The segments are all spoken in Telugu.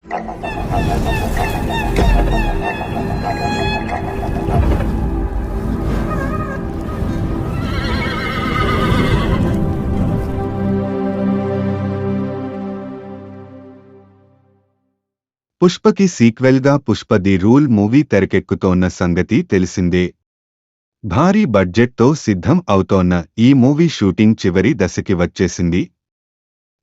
పుష్పకి సీక్వెల్గా పుష్ప ది రూల్ మూవీ తెరకెక్కుతోన్న సంగతి తెలిసిందే. భారీ బడ్జెట్తో సిద్ధం అవుతోన్న ఈ మూవీ షూటింగ్ చివరి దశకి వచ్చేసింది.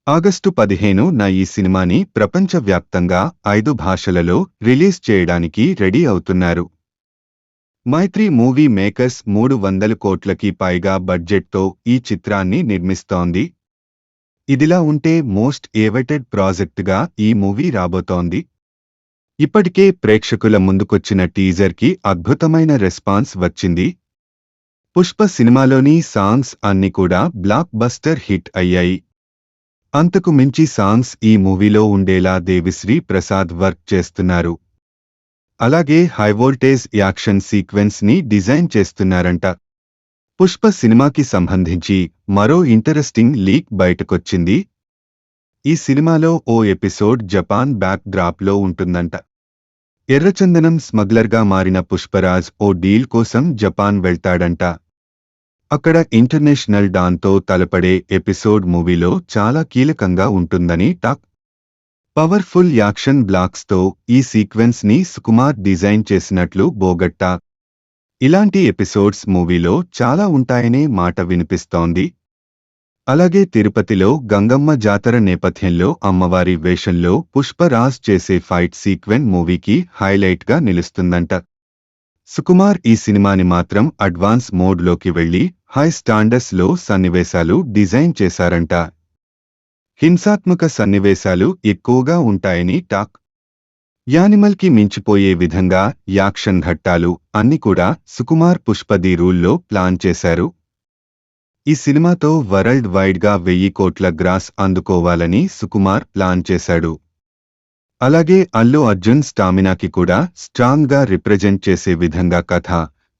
ఆగస్టు 15న ఈ సినిమాని ప్రపంచవ్యాప్తంగా 5 భాషలలో రిలీజ్ చేయడానికి రెడీ అవుతున్నారు. మైత్రి మూవీ మేకర్స్ 300 కోట్లకి పైగా బడ్జెట్తో ఈ చిత్రాన్ని నిర్మిస్తోంది. ఇదిలా ఉంటే మోస్ట్ ఏవైటెడ్ ప్రాజెక్టుగా ఈ మూవీ రాబోతోంది. ఇప్పటికే ప్రేక్షకుల ముందుకొచ్చిన టీజర్కి అద్భుతమైన రెస్పాన్స్ వచ్చింది. పుష్ప సినిమాలోని సాంగ్స్ అన్ని కూడా బ్లాక్ బస్టర్ హిట్ అయ్యాయి. అంతకు మించి సాంగ్స్ ఈ మూవీలో ఉండేలా దేవిశ్రీ ప్రసాద్ వర్క్ చేస్తున్నారు. అలాగే హైవోల్టేజ్ యాక్షన్ సీక్వెన్స్ ని డిజైన్ చేస్తున్నారంట. పుష్ప సినిమాకి సంబంధించి మరో ఇంటరెస్టింగ్ లీక్ బయటకొచ్చింది. ఈ సినిమాలో ఓ ఎపిసోడ్ జపాన్ బ్యాక్ డ్రాప్లో ఉంటుందంట. ఎర్రచందనం స్మగ్లర్గా మారిన పుష్పరాజ్ ఓ డీల్ కోసం జపాన్ వెళ్తాడంట. అక్కడ ఇంటర్నేషనల్ డాన్తో తలపడే ఎపిసోడ్ మూవీలో చాలా కీలకంగా ఉంటుందని టాక్. పవర్ఫుల్ యాక్షన్ బ్లాక్స్తో ఈ సీక్వెన్స్ ని సుకుమార్ డిజైన్ చేసినట్లు బోగట్టా. ఇలాంటి ఎపిసోడ్స్ మూవీలో చాలా ఉంటాయనే మాట వినిపిస్తోంది. అలాగే తిరుపతిలో గంగమ్మ జాతర నేపథ్యంలో అమ్మవారి వేషంలో పుష్పరాజ్ చేసే ఫైట్ సీక్వెన్స్ మూవీకి హైలైట్గా నిలుస్తుందంట. సుకుమార్ ఈ సినిమాని మాత్రం అడ్వాన్స్ మోడ్లోకి వెళ్లి హై స్టాండర్డ్స్లో సన్నివేశాలు డిజైన్ చేశారంట. హింసాత్మక సన్నివేశాలు ఎక్కువగా ఉంటాయని టాక్. యానిమల్కి మించిపోయే విధంగా యాక్షన్ ఘట్టాలు అన్ని కూడా సుకుమార్ పుష్ప ది రూల్లో ప్లాన్ చేశారు. ఈ సినిమాతో వరల్డ్ వైడ్గా 1000 కోట్ల గ్రాస్ అందుకోవాలని సుకుమార్ ప్లాన్ చేశాడు. అలాగే అల్లు అర్జున్ స్టామినాకి కూడా స్ట్రాంగ్గా రిప్రజెంట్ చేసే విధంగా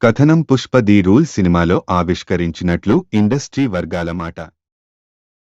కథనం పుష్ప ది రూల్ సినిమాలో ఆవిష్కరించినట్లు ఇండస్ట్రీ వర్గాల మాట.